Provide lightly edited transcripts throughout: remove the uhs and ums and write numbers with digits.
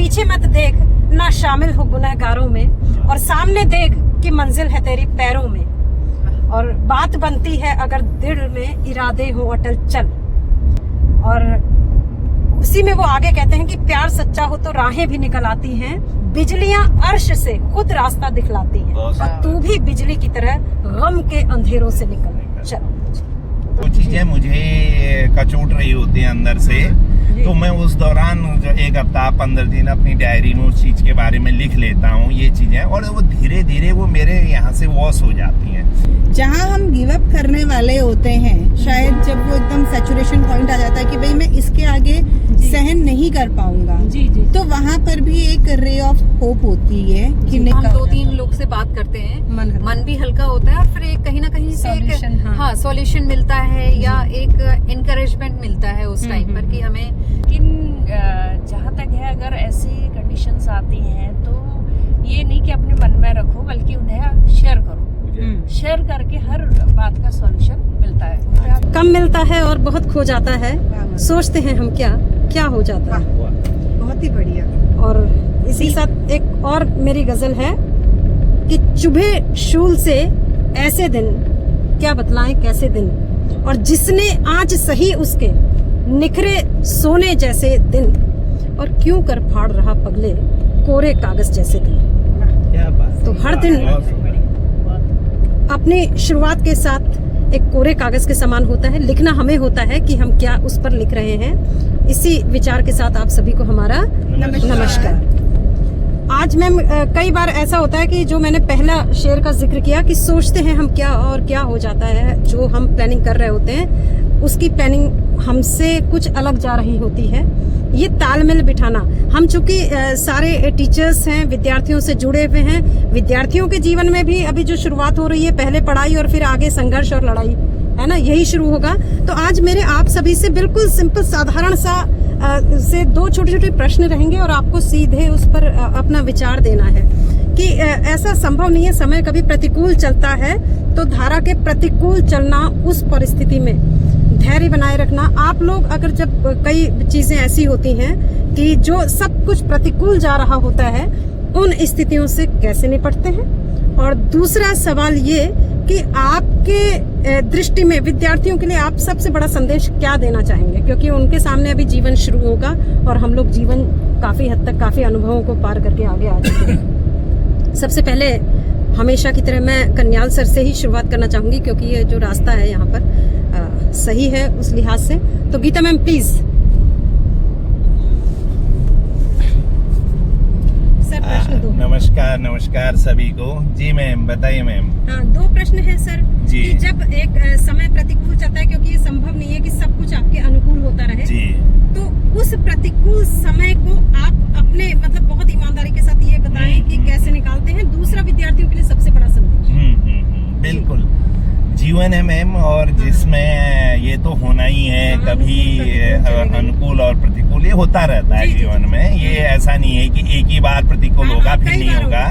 पीछे मत देख ना शामिल हो गुनहगारों में, और सामने देख कि मंजिल है तेरी पैरों में। और बात बनती है अगर दिल में इरादे हो अटल चल। और उसी में वो आगे कहते हैं कि प्यार सच्चा हो तो राहें भी निकल आती हैं, बिजलियां अर्श से खुद रास्ता दिखलाती हैं, और तू भी बिजली की तरह गम के अंधेरों से निकल चल। वो चीजें मुझे कचोट रही होती हैं अंदर से, तो मैं उस दौरान जो एक हफ्ता 15 दिन अपनी डायरी में उस चीज के बारे में लिख लेता हूँ ये चीजें, और वो धीरे धीरे वो मेरे यहाँ से वॉश हो जाती हैं। जहाँ हम गिव अप करने वाले होते हैं, शायद जब वो एकदम सैचुरेशन पॉइंट आ जाता है कि भाई मैं इसके आगे सहन नहीं कर पाऊंगा, जी जी, तो वहाँ पर भी एक रे ऑफ होप होती है कि हम 2-3 लोग से बात करते हैं, मन भी हल्का होता है, और फिर एक कहीं ना कहीं से एक सॉल्यूशन मिलता है या एक इनकरेजमेंट मिलता है उस टाइम पर कि हमें। लेकिन जहाँ तक है, अगर ऐसी कंडीशंस आती हैं तो ये नहीं कि अपने मन में रखो, बल्कि उन्हें शेयर करो। शेयर करके हर बात का सॉल्यूशन मिलता है। कम मिलता है और बहुत खो जाता है, सोचते हैं हम क्या हो जाता है। बहुत ही बढ़िया। और इसी साथ एक और मेरी गजल है कि चुभे शूल से ऐसे दिन, क्या बतलाएं कैसे दिन, और जिसने आज सही उसके निखरे सोने जैसे दिन, और क्यों कर फाड़ रहा पगले कोरे कागज जैसे दिन। क्या बात। तो हर दिन अपनी शुरुआत के साथ एक कोरे कागज के समान होता है, लिखना हमें होता है कि हम क्या उस पर लिख रहे हैं। इसी विचार के साथ आप सभी को हमारा नमस्कार। आज मैम कई बार ऐसा होता है कि जो मैंने पहला शेर का जिक्र किया कि सोचते हैं हम क्या और क्या हो जाता है, जो हम प्लानिंग कर रहे होते हैं उसकी प्लानिंग हमसे कुछ अलग जा रही होती है। ये तालमेल बिठाना, हम चूंकि सारे टीचर्स हैं, विद्यार्थियों से जुड़े हुए हैं, विद्यार्थियों के जीवन में भी अभी जो शुरुआत हो रही है, पहले पढ़ाई और फिर आगे संघर्ष और लड़ाई, है ना, यही शुरू होगा। तो आज मेरे आप सभी से बिल्कुल सिंपल साधारण सा से 2 छोटे-छोटे प्रश्न रहेंगे, और आपको सीधे उस पर अपना विचार देना है कि ऐसा संभव नहीं है, समय कभी प्रतिकूल चलता है तो धारा के प्रतिकूल चलना, उस परिस्थिति में धैर्य बनाए रखना। आप लोग अगर जब कई चीजें ऐसी होती हैं कि जो सब कुछ प्रतिकूल जा रहा होता है, उन स्थितियों से कैसे निपटते हैं। और दूसरा सवाल ये कि आपके दृष्टि में विद्यार्थियों के लिए आप सबसे बड़ा संदेश क्या देना चाहेंगे, क्योंकि उनके सामने अभी जीवन शुरू होगा और हम लोग जीवन काफी हद तक काफी अनुभवों को पार करके आगे आ चुके हैं। सबसे पहले हमेशा की तरह मैं कन्याल सर से ही शुरुआत करना चाहूंगी, क्योंकि ये जो रास्ता है यहाँ पर सही है उस लिहाज से। तो गीता मैम प्लीज। सर प्रश्न 2। नमस्कार सभी को। जी मैम बताइए मैम। हाँ, 2 प्रश्न है सर जी। कि जब एक समय प्रतिकूल चलता है, क्योंकि ये संभव नहीं है कि सब कुछ आपके अनुकूल होता रहे जी, तो उस प्रतिकूल समय को आप अपने मतलब बहुत ईमानदारी के साथ ये बताएं कि कैसे निकालते हैं। दूसरा विद्यार्थियों के लिए सबसे बड़ा संदेश। बिल्कुल जीवन है मैम, और जिसमें ये तो होना ही है, कभी अनुकूल और प्रतिकूल ये होता रहता है जीवन में। ये ऐसा नहीं है कि एक ही बार प्रतिकूल होगा फिर नहीं होगा,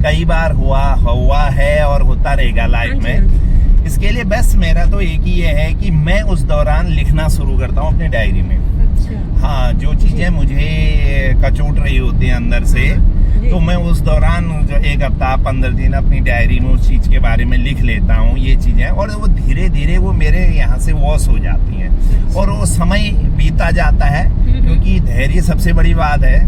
कई बार हुआ है और होता रहेगा लाइफ में। इसके लिए बस मेरा तो एक ही ये है कि मैं उस दौरान लिखना शुरू करता हूँ अपनी डायरी में। हाँ, जो चीजें मुझे कचोट रही होती हैं अंदर से, तो मैं उस दौरान जो एक हफ्ता 15 दिन अपनी डायरी में उस चीज के बारे में लिख लेता हूँ ये चीजें, और वो धीरे धीरे वो मेरे यहाँ से वॉश हो जाती हैं, और वो समय बीता जाता है। क्योंकि धैर्य सबसे बड़ी बात है।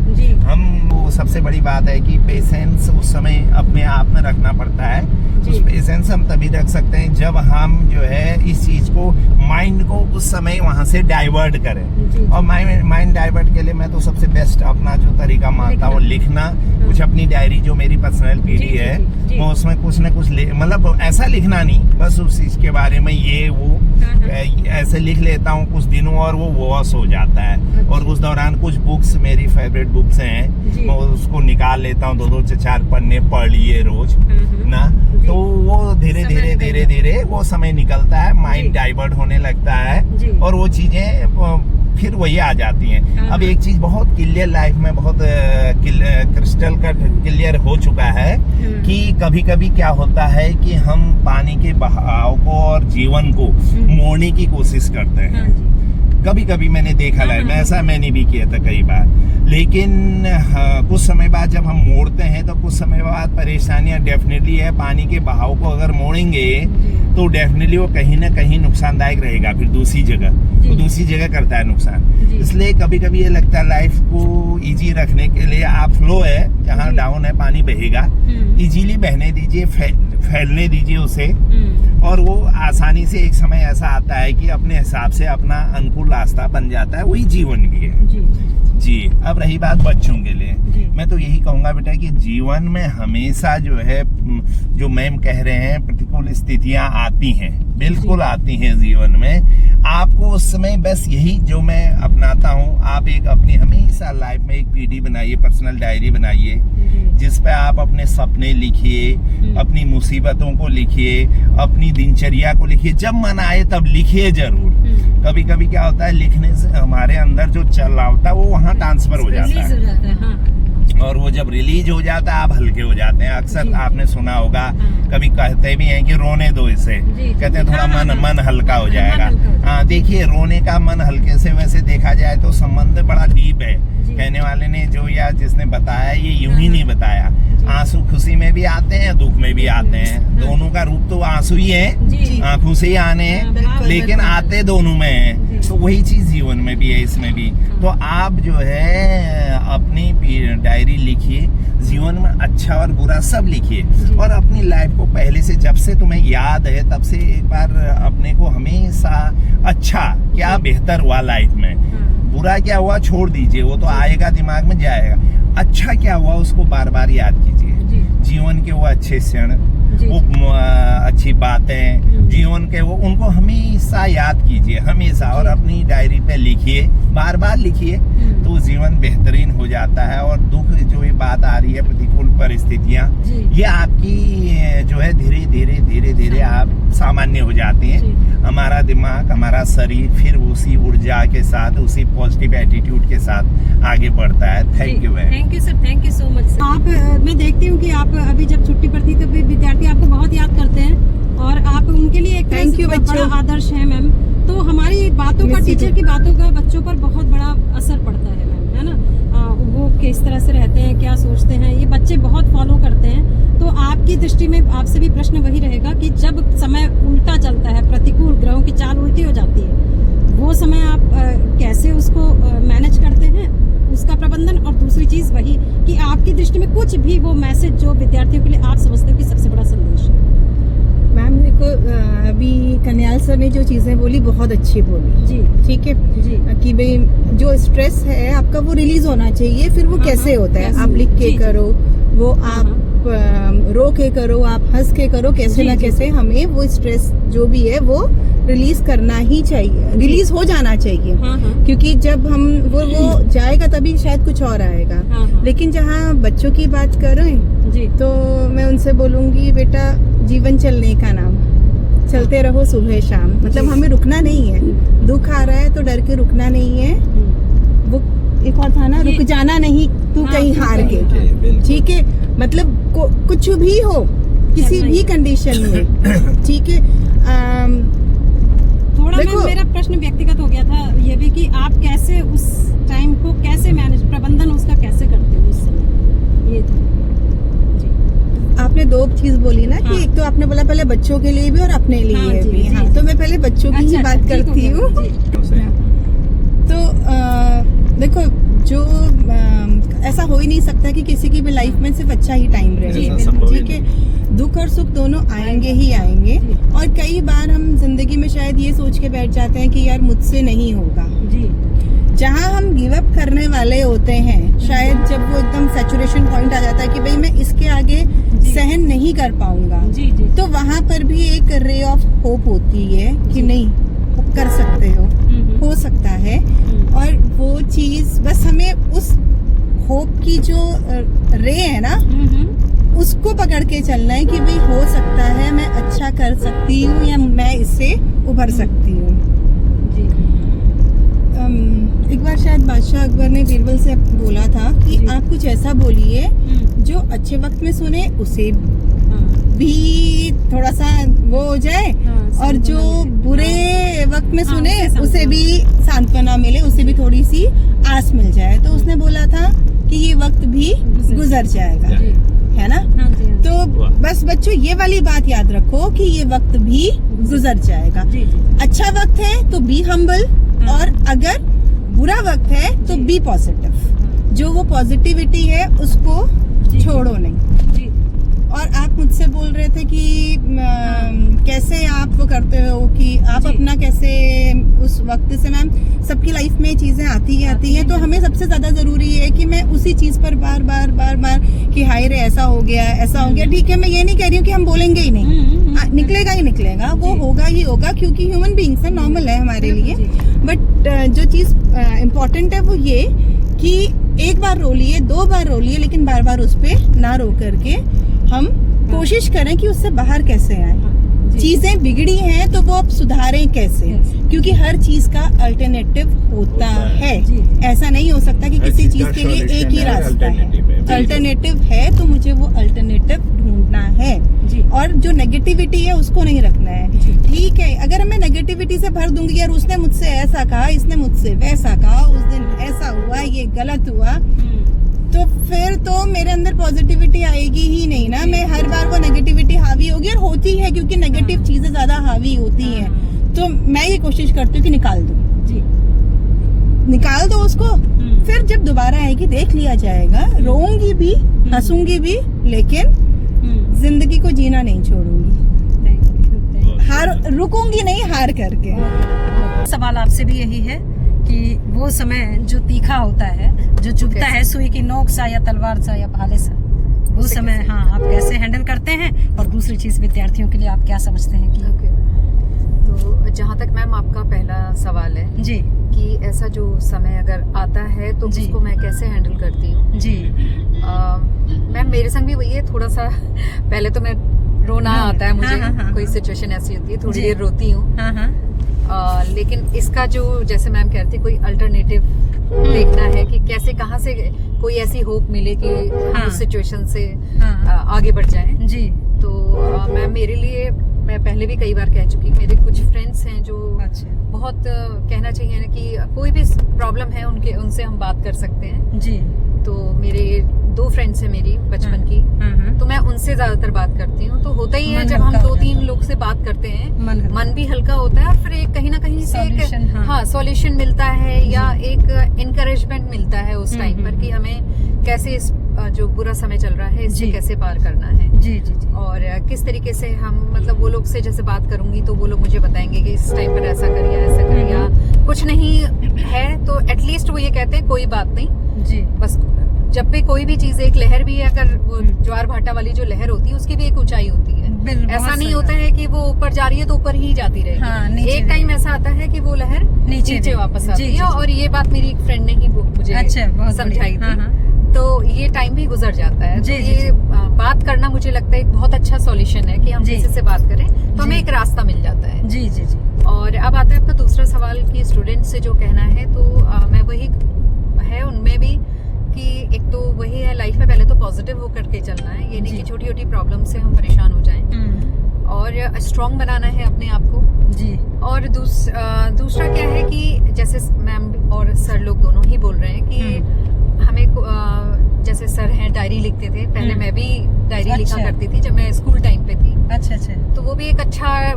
वो सबसे बड़ी बात है कि पेशेंस उस समय अपने आप में रखना पड़ता है। उस पेशेंस हम तभी रख सकते हैं जब हम जो है इस चीज को, माइंड को उस समय वहां से डाइवर्ट करें। और माइंड डाइवर्ट के लिए मैं तो सबसे बेस्ट अपना जो तरीका मानता हूँ लिखना। कुछ अपनी डायरी जो मेरी पर्सनल पीढ़ी है, मैं उसमें कुछ न कुछ मतलब ऐसा लिखना नहीं, बस उस चीज के बारे में ये वो ऐसे लिख लेता हूँ कुछ दिनों, और वो वॉश हो जाता है। और उस दौरान कुछ बुक्स मेरी फेवरेट बुक्स हैं, मैं उसको निकाल लेता हूँ, 2-2 से 4 पन्ने पढ़ लिए रोज ना, तो वो धीरे धीरे वो समय निकलता है, माइंड डाइवर्ट होने लगता है, और वो चीजें फिर वही आ जाती हैं। अब एक चीज बहुत क्लियर लाइफ में बहुत क्रिस्टल क्लियर हो चुका है कि कभी कभी क्या होता है कि हम पानी के बहाव को और जीवन को मोड़ने की कोशिश करते हैं। कभी कभी मैंने देखा लाइफ में, ऐसा मैंने भी किया था कई बार। लेकिन कुछ समय बाद जब हम मोड़ते हैं तो कुछ समय बाद परेशानियां डेफिनेटली है। पानी के बहाव को अगर मोड़ेंगे तो डेफिनेटली वो कहीं ना कहीं नुकसानदायक रहेगा, फिर दूसरी जगह करता है नुकसान। इसलिए कभी कभी ये लगता है लाइफ को इजी रखने के लिए आप फ्लो है, जहाँ डाउन है पानी बहेगा, इजीली बहने दीजिए, फैलने दीजिए उसे, और वो आसानी से एक समय ऐसा आता है कि अपने हिसाब से अपना अनुकूल रास्ता बन जाता है। वही जीवन भी है जी। अब रही बात बच्चों के लिए, मैं तो यही कहूंगा बेटा कि जीवन में हमेशा जो है, जो मैम कह रहे हैं, प्रतिकूल स्थितियां आती हैं, बिल्कुल आती हैं जीवन में। आपको उस समय बस यही जो मैं अपनाता हूँ, आप एक अपनी हमेशा लाइफ में एक पीडी बनाइए, पर्सनल डायरी बनाइए, जिस पे आप अपने सपने लिखिए, अपनी मुसीबतों को लिखिए, अपनी दिनचर्या को लिखिए। जब मन आए तब लिखिए जरूर। कभी कभी क्या होता है, लिखने से हमारे अंदर जो चल रहा होता है वो वहाँ ट्रांसफर हो जाता है, और वो जब रिलीज हो जाता है आप हल्के हो जाते हैं। अक्सर आपने सुना होगा, कभी कहते भी हैं कि रोने दो इसे, कहते हैं थोड़ा मन हल्का हो जाएगा। हाँ, देखिए रोने का मन हल्के से वैसे देखा जाए तो संबंध बड़ा डीप है। कहने वाले ने जो या जिसने बताया ये यूं ही नहीं बताया। आंसू खुशी में भी आते हैं, दुख में भी आते हैं, दोनों का रूप तो आंसू ही है, आंखों से ही आने हैं, लेकिन आते दोनों में हैं। तो वही चीज जीवन में भी है, इसमें भी। तो आप जो है अपनी डायरी लिखिए, जीवन में अच्छा और बुरा सब लिखिए, और अपनी लाइफ को पहले से, जब से तुम्हें याद है तब से एक बार अपने को हमेशा अच्छा क्या बेहतर हुआ लाइफ में, बुरा क्या हुआ छोड़ दीजिए, वो तो आएगा दिमाग में जाएगा। अच्छा क्या हुआ उसको बार बार याद कीजिए। जीवन के वो अच्छे क्षण, वो अच्छी बातें, जीवन के वो, उनको हमेशा याद कीजिए, हमेशा, और अपनी डायरी पे लिखिए, बार बार लिखिए, तो जीवन बेहतरीन हो जाता है। और दुख जो ये बात आ रही है, प्रतिकूल परिस्थितियां, ये आपकी जो है धीरे धीरे आप सामान्य हो जाती हैं। हमारा दिमाग, हमारा शरीर फिर उसी ऊर्जा के साथ, उसी पॉजिटिव एटीट्यूड के साथ आगे बढ़ता है। Thank you sir, thank you so much. आप मैं देखती हूँ कि आप अभी जब छुट्टी पर थी तो विद्यार्थी आपको बहुत याद करते हैं, और आप उनके लिए एक थैंक यू बड़ा आदर्श है मैम। तो हमारी बातों का, टीचर की बातों का बच्चों पर बहुत बड़ा असर पड़ता है मैम, है ना। वो किस तरह से रहते हैं, क्या सोचते हैं, ये बच्चे बहुत फॉलो करते हैं। तो आपकी दृष्टि में आपसे भी प्रश्न वही रहेगा कि जब समय उल्टा चलता है, प्रतिकूल ग्रहों की चाल उल्टी हो जाती है, वो समय आप कैसे उसको मैनेज करते हैं, उसका प्रबंधन। और दूसरी चीज वही कि आपकी दृष्टि में कुछ भी वो मैसेज जो विद्यार्थियों के लिए आप समझते हो कि सबसे बड़ा संदेश है। मैम देखो, अभी कन्याल सर ने जो चीजें बोली बहुत अच्छी बोली जी, ठीक है जी, कि भाई जो स्ट्रेस है आपका वो रिलीज होना चाहिए। फिर वो कैसे होता है, आप लिख के करो, वो आप रो के करो, आप हंस के करो, कैसे ना कैसे हमें वो स्ट्रेस जो भी है वो रिलीज करना ही चाहिए, रिलीज हो जाना चाहिए। क्योंकि जब हम वो जाएगा तभी शायद कुछ और आएगा। लेकिन जहाँ बच्चों की बात करें जी, तो मैं उनसे बोलूंगी, बेटा जीवन चलने का नाम, चलते रहो सुबह शाम, मतलब हमें रुकना नहीं है। दुख आ रहा है तो डर के रुकना नहीं है। वो एक और था ना, रुक जाना नहीं तू कहीं हार के, ठीक है। मतलब कुछ भी हो, किसी भी कंडीशन में, ठीक है। थोड़ा मेरा प्रश्न व्यक्तिगत हो गया था ये भी कि आप कैसे उस टाइम को कैसे मैनेज, प्रबंधन उसका कैसे करते हो उस समय, ये था। आपने दो चीज बोली ना कि एक तो आपने बोला पहले बच्चों के लिए भी और अपने लिए भी। हाँ, तो मैं पहले बच्चों की ही बात करती हूँ। तो देखो, जो ऐसा हो ही नहीं सकता कि किसी की भी लाइफ में सिर्फ अच्छा ही टाइम रहे, ठीक है। दुख और सुख दोनों आएंगे ही आएंगे, और कई बार हम जिंदगी में शायद ये सोच के बैठ जाते हैं कि यार मुझसे नहीं होगा। जहाँ हम गिव अप करने वाले होते हैं, शायद जब वो एकदम सैचुरेशन पॉइंट आ जाता है कि भाई मैं इसके आगे सहन नहीं कर पाऊंगा, तो वहाँ पर भी एक रे ऑफ होप होती है कि नहीं, कर सकते हो सकता है। और वो चीज बस हमें उस होप की जो रे है ना, उसको पकड़ के चलना है कि भाई हो सकता है, मैं अच्छा कर सकती हूँ, या मैं इससे उभर सकती हूँ। एक बार शायद बादशाह अकबर ने बीरबल से बोला था कि आप कुछ ऐसा बोलिए जो अच्छे वक्त में सुने उसे भी थोड़ा सा वो हो जाए, और जो बुरे वक्त में सुने उसे भी सांत्वना मिले, उसे भी थोड़ी सी आस मिल जाए। तो उसने बोला था कि ये वक्त भी गुजर जाएगा, है ना। तो बस बच्चों ये वाली बात याद रखो कि ये वक्त भी गुजर जाएगा। अच्छा वक्त है तो बी हम्बल, और अगर बुरा वक्त है तो बी पॉजिटिव। जो वो पॉजिटिविटी है उसको छोड़ो नहीं। और आप मुझसे बोल रहे थे कि कैसे आप वो करते हो कि आप अपना कैसे उस वक्त से, मैम सबकी लाइफ में चीजें आती हैं, तो हमें सबसे ज्यादा जरूरी है कि मैं उसी चीज पर बार बार कि हाय रे ऐसा हो गया। ठीक है, मैं ये नहीं कह रही हूँ कि हम बोलेंगे ही नहीं, निकलेगा ही निकलेगा, वो होगा ही होगा, क्योंकि ह्यूमन बीइंग्स है, नॉर्मल है हमारे लिए। बट जो चीज इम्पोर्टेंट है वो ये कि एक बार रो लिए, 2 बार रो लिए, लेकिन बार बार उस पे ना रो करके हम कोशिश करें कि उससे बाहर कैसे आए। चीजें बिगड़ी हैं तो वो अब सुधारें कैसे, क्योंकि हर चीज का अल्टरनेटिव होता है। ऐसा नहीं हो सकता कि किसी चीज के लिए एक ही रास्ता है। अल्टरनेटिव है तो मुझे वो अल्टरनेटिव ढूंढना है, और जो नेगेटिविटी है उसको नहीं रखना है। ठीक है, अगर मैं नेगेटिविटी से भर दूंगी, यार उसने मुझसे ऐसा कहा, इसने मुझसे वैसा कहा, उस दिन ऐसा हुआ, ये गलत हुआ, तो फिर तो मेरे अंदर पॉजिटिविटी आएगी ही नहीं ना। मैं हर बार वो नेगेटिविटी हावी होगी, और होती है क्योंकि नेगेटिव चीजें ज्यादा हावी होती हैं। तो मैं ये कोशिश करती हूँ कि निकाल दो उसको। फिर जब दोबारा आएगी देख लिया जाएगा, रोऊंगी भी, हंसूंगी भी, लेकिन जिंदगी को जीना नहीं छोड़ूंगी, रुकूंगी नहीं हार करके। सवाल आपसे भी यही है कि वो समय जो तीखा होता है, जो चुभता है सुई की नोक सा या तलवार सा या भाले सा, वो समय आप कैसे हैंडल करते हैं? और दूसरी चीज विद्यार्थियों के लिए आप क्या समझते हैं कि तो जहाँ तक मैम आपका पहला सवाल है जी कि ऐसा जो समय अगर आता है तो उसको मैं कैसे हैंडल करती हूँ जी। मैम मेरे संग भी वही है, थोड़ा सा पहले तो मैं रोना आता है मुझे। कोई सिचुएशन ऐसी होती है, थोड़ी देर रोती हूँ, लेकिन इसका जो जैसे मैम कहती कोई अल्टरनेटिव देखना है कि कैसे, कहाँ से कोई ऐसी होप मिले कि हम उस सिचुएशन से आगे बढ़ जाएं। जी तो मैम मेरे लिए, मैं पहले भी कई बार कह चुकी, मेरे कुछ फ्रेंड्स हैं जो बहुत कहना चाहिए ना कि कोई भी प्रॉब्लम है उनसे हम बात कर सकते हैं जी। तो मेरे 2 फ्रेंड्स हैं मेरी बचपन की, तो मैं उनसे ज्यादातर बात करती हूँ। तो होता ही है जब हम 2-3 लोग से बात करते हैं, मन भी हल्का होता है, और फिर एक कहीं ना कहीं से एक सॉल्यूशन मिलता है, या एक इनकरेजमेंट मिलता है उस टाइम पर कि हमें कैसे इस जो बुरा समय चल रहा है इससे कैसे पार करना है। जी जी जी। और किस तरीके से हम, मतलब वो लोग से जैसे बात करूंगी तो वो लोग मुझे बताएंगे कि इस टाइम पर ऐसा करिए, ऐसा करिए। कुछ नहीं है तो एटलीस्ट वो ये कहते हैं कोई बात नहीं जी, बस जब भी कोई भी चीज, एक लहर भी है, अगर वो ज्वार भाटा वाली जो लहर होती है उसकी भी एक ऊंचाई होती है। ऐसा नहीं होता है कि वो ऊपर जा रही है तो ऊपर ही जाती रहेगी। एक टाइम ऐसा आता है कि वो लहर नीचे वापस आती है। और ये बात मेरी एक फ्रेंड ने ही मुझे समझाई थी। तो ये टाइम भी गुजर जाता है। तो ये बात करना मुझे लगता है एक बहुत अच्छा सॉल्यूशन है कि हम किसी से बात करें तो हमें एक रास्ता मिल जाता है। जी जी जी। और अब आता है आपका दूसरा सवाल कि स्टूडेंट से जो कहना है, तो मैं वही है उनमें भी कि एक तो वही है, लाइफ में पहले तो पॉजिटिव होकर के चलना है। ये नहीं कि छोटी छोटी प्रॉब्लम से हम परेशान हो जाएं, और स्ट्रॉन्ग बनाना है अपने आप को जी। और दूसरा क्या है कि जैसे मैम और सर लोग दोनों ही बोल रहे हैं कि हमें जैसे सर हैं डायरी लिखते थे, पहले मैं भी डायरी लिखा करती थी जब मैं स्कूल टाइम पे थी। अच्छा अच्छा। तो वो भी एक अच्छा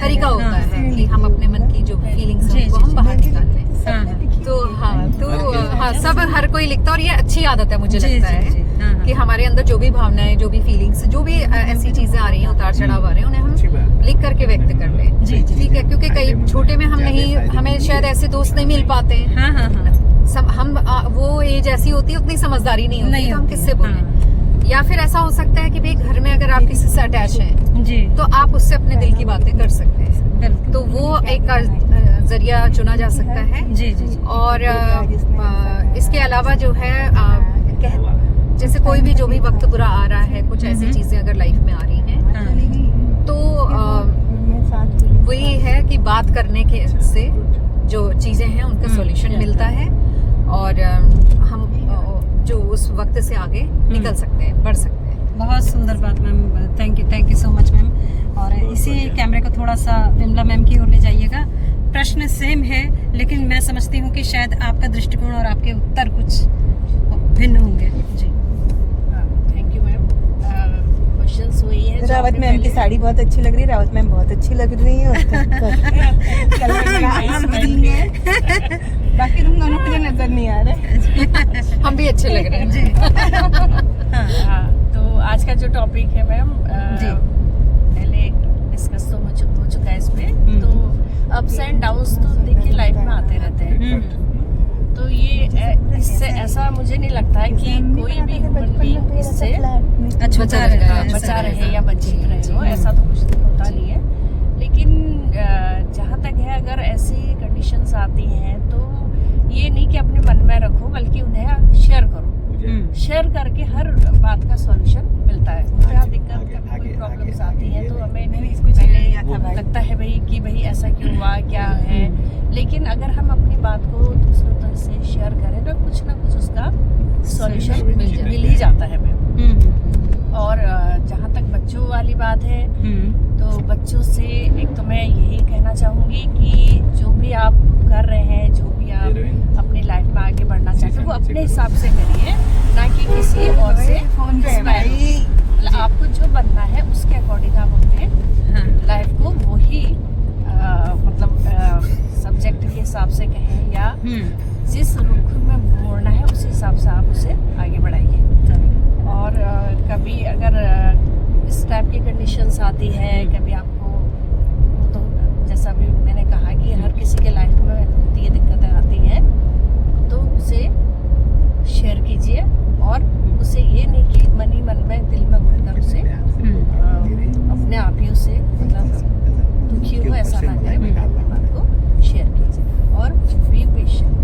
तरीका होता है कि हम अपने मन की जो फीलिंग्स हैं वो हम बाहर निकाल लें। तो सब हर कोई लिखता है, और ये अच्छी आदत है मुझे लगता है कि हमारे अंदर जो भी भावनाएं, जो भी फीलिंग्स, जो भी ऐसी चीजें आ रही हैं, उतार चढ़ाव आ रहे हैं, उन्हें हम लिख करके व्यक्त कर लें। ठीक है, क्योंकि कई छोटे में हम नहीं, हमें शायद ऐसे दोस्त नहीं मिल पाते हैं। हम वो एज ऐसी होती है, उतनी समझदारी नहीं होती, तो हम किससे बोलें। या फिर ऐसा हो सकता है कि भाई घर में अगर आप किसी से अटैच हैं जी, तो आप उससे अपने दिल की बातें कर सकते हैं। तो वो एक जरिया चुना जा सकता है जी जी। और इसके अलावा जो है जैसे कोई भी जो भी वक्त बुरा आ रहा है, कुछ ऐसी चीजें अगर लाइफ में आ रही हैं, तो वही है कि बात करने के से जो चीजें हैं उनका सॉल्यूशन मिलता है, और हम जो उस वक्त से आगे निकल सकते हैं, बढ़ सकते हैं। बहुत सुंदर बात ma'am, thank you so much ma'am. और इसी कैमरे को थोड़ा सा विमला मैम की ओर ले जाइएगा। प्रश्न सेम है, लेकिन मैं समझती हूँ कि शायद आपका दृष्टिकोण और आपके उत्तर कुछ भिन्न होंगे। जी थैंक यू मैम। क्वेश्चंस वही है। रावत मैम की साड़ी बहुत अच्छी लग रही है, रावत मैम बहुत अच्छी लग रही है, बाकी तुम दोनों मुझे नजर नहीं आ रहे। हम भी अच्छे लग रहे हैं जी। हाँ, तो आज का जो टॉपिक है मैम, जी। पहले डिस्कस तो हो चुका है इस पे। तो अप्स एंड डाउन्स तो देखिए लाइफ में आते रहते हैं। तो ये इससे ऐसा मुझे नहीं लगता है कि कोई भी ह्यूमन बीइंग इससे बचा रहे या बचित रहे हो, ऐसा तो कुछ होता नहीं है। लेकिन जहाँ तक है, अगर ऐसी कंडीशंस आती हैं तो ये नहीं कि अपने मन में रखो, बल्कि उन्हें शेयर करो। शेयर करके हर बात का सॉल्यूशन मिलता है। क्या दिक्कत, कभी कोई प्रॉब्लम्स आती हैं तो हमें पहले लगता है भाई ऐसा क्यों हुआ, क्या है। लेकिन अगर हम अपनी बात को दूसरों तक से शेयर करें तो कुछ ना कुछ उसका सॉल्यूशन मिल ही जाता है मैम। और जहाँ तक बच्चों वाली बात है, तो बच्चों से एक तो मैं यही कहना चाहूँगी कि जो भी आप कर रहे हैं, जो भी आप अपनी लाइफ में आगे बढ़ना चाहते हैं, वो अपने हिसाब से करिए, ना कि किसी और से इंस्पायर। आपको जो बनना है उसके अकॉर्डिंग आप अपने लाइफ को वही सब्जेक्ट के हिसाब से कहें, या जिस रुख में मोड़ना है उस हिसाब से आप उसे आगे बढ़ाइए। और कभी अगर इस टाइप की कंडीशंस आती है, कभी आपको तो जैसा भी मैंने कहा कि हर किसी के लाइफ में होती है, दिक्कतें आती हैं, तो उसे शेयर कीजिए। और उसे ये नहीं कि मन ही मन में दिल में घुटकर उसे अपने आप ही उसे दुखी हो ऐसा ना करें, बल्कि अपनी बात को शेयर कीजिए। और be patient.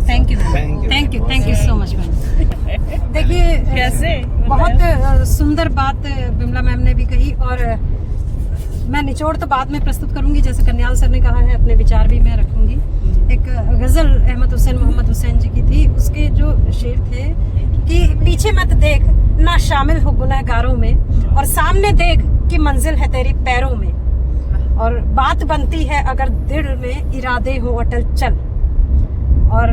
Thank you so much ma'am. देखिए कैसे बहुत सुंदर बात विमला मैम ने भी कही, और मैं निचोड़ तो बाद में प्रस्तुत करूंगी, जैसे कन्याल सर ने कहा है, अपने विचार भी मैं रखूंगी। एक गजल अहमद हुसैन मोहम्मद हुसैन जी की थी, उसके जो शेर थे कि पीछे मत देख ना शामिल हो गुनहगारों में, और सामने देख कि मंजिल है तेरी पैरों में, और बात बनती है अगर दिल में इरादे हो अटल चल। और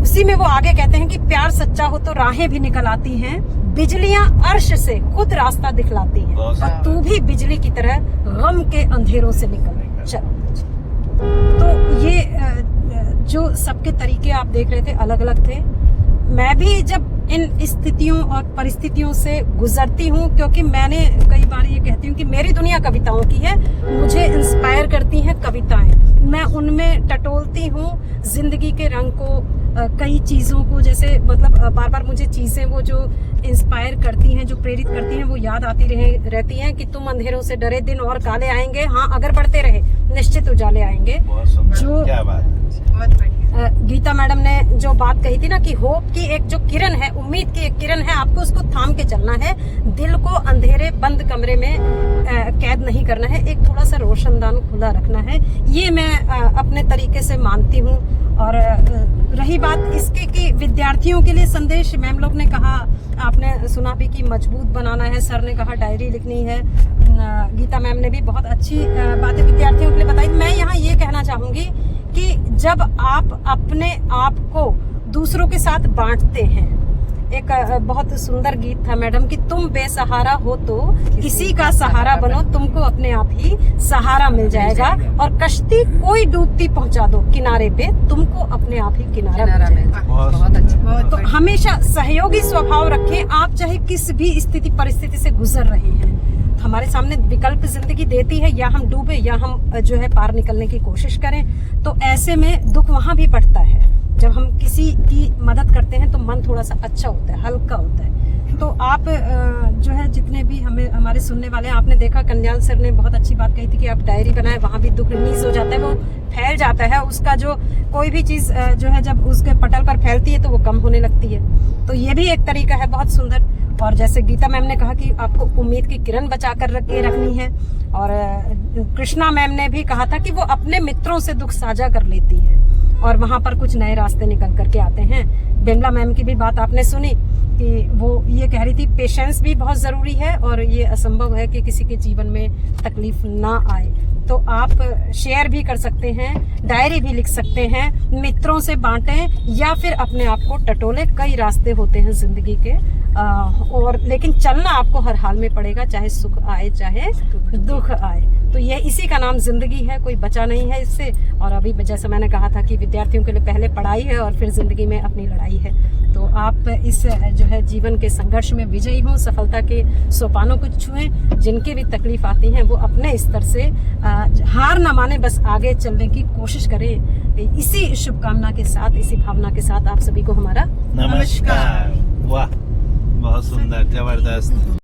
उसी में वो आगे कहते हैं कि प्यार सच्चा हो तो राहें भी निकल आती हैं, बिजलियां अर्श से खुद रास्ता दिखलाती हैं, और तू भी बिजली की तरह गम के अंधेरों से निकल चल। तो ये जो सबके तरीके आप देख रहे थे अलग अलग थे। मैं भी जब इन स्थितियों और परिस्थितियों से गुजरती हूँ, क्योंकि मैंने कई बार ये कहती हूँ कि मेरी दुनिया कविताओं की है, मुझे इंस्पायर करती हैं कविताएं, मैं उनमें टटोलती हूँ जिंदगी के रंग को, कई चीज़ों को, जैसे मतलब बार बार मुझे चीज़ें वो जो इंस्पायर करती हैं, जो प्रेरित करती हैं, वो याद आती रहती हैं कि तुम अंधेरों से डरे, दिन और काले आएंगे, हाँ अगर बढ़ते रहे निश्चित उजाले आएंगे। जो क्या बात गीता मैडम ने जो बात कही थी ना कि होप की एक जो किरण है, उम्मीद की एक किरण है, आपको उसको थाम के चलना है, दिल को अंधेरे बंद कमरे में कैद नहीं करना है, एक थोड़ा सा रोशनदान खुला रखना है। ये मैं अपने तरीके से मानती हूँ। और रही बात इसके कि विद्यार्थियों के लिए संदेश, मैम लोग ने कहा, आपने सुना भी कि मजबूत बनाना है, सर ने कहा डायरी लिखनी है, गीता मैम ने भी बहुत अच्छी बातें विद्यार्थियों के लिए बताई। मैं यहाँ ये कहना चाहूंगी कि जब आप अपने आप को दूसरों के साथ बांटते हैं, एक बहुत सुंदर गीत था मैडम कि तुम बेसहारा हो तो किसी का सहारा बनो, तुमको अपने आप ही सहारा मिल जाएगा, और कश्ती कोई डूबती पहुंचा दो किनारे पे, तुमको अपने आप ही किनारा मिल जाएगा। बहुत अच्छा। तो हमेशा सहयोगी स्वभाव रखें, आप चाहे किस भी स्थिति परिस्थिति से गुजर रहे हैं, हमारे सामने विकल्प जिंदगी देती है, या हम डूबे या हम जो है पार निकलने की कोशिश करें। तो ऐसे में दुख वहां भी बढ़ता है, जब हम किसी की मदद करते हैं तो मन थोड़ा सा अच्छा होता है, हल्का होता है। तो आप जो है जितने भी हमारे सुनने वाले हैं, आपने देखा कन्याल सर ने बहुत अच्छी बात कही थी कि आप डायरी बनाए, वहां भी दुख रिलीज हो जाता है, वो फैल जाता है, उसका जो कोई भी चीज जो है जब उसके पटल पर फैलती है तो वो कम होने लगती है। तो ये भी एक तरीका है बहुत सुंदर। और जैसे गीता मैम ने कहा कि आपको उम्मीद की किरण बचा कर रखनी है, और कृष्णा मैम ने भी कहा था कि वो अपने मित्रों से दुख साझा कर लेती हैं, और वहाँ पर कुछ नए रास्ते निकल करके आते हैं। बिमला मैम की भी बात आपने सुनी कि वो ये कह रही थी पेशेंस भी बहुत ज़रूरी है और ये असंभव है कि किसी के जीवन में तकलीफ ना आए। तो आप शेयर भी कर सकते हैं, डायरी भी लिख सकते हैं, मित्रों से बांटें या फिर अपने आप को टटोले। कई रास्ते होते हैं जिंदगी के और लेकिन चलना आपको हर हाल में पड़ेगा, चाहे सुख आए चाहे दुख आए। तो ये इसी का नाम जिंदगी है, कोई बचा नहीं है इससे। और अभी जैसा मैंने कहा था कि विद्यार्थियों के लिए पहले पढ़ाई है और फिर जिंदगी में अपनी लड़ाई है। तो आप इस जो है जीवन के संघर्ष में विजयी हों, सफलता के सोपानों को छुएं। जिनके भी तकलीफ आती हैं वो अपने स्तर से हार ना माने, बस आगे चलने की कोशिश करें। इसी शुभकामना के साथ, इसी भावना के साथ आप सभी को हमारा नमस्कार। वाह, बहुत सुंदर, जबरदस्त।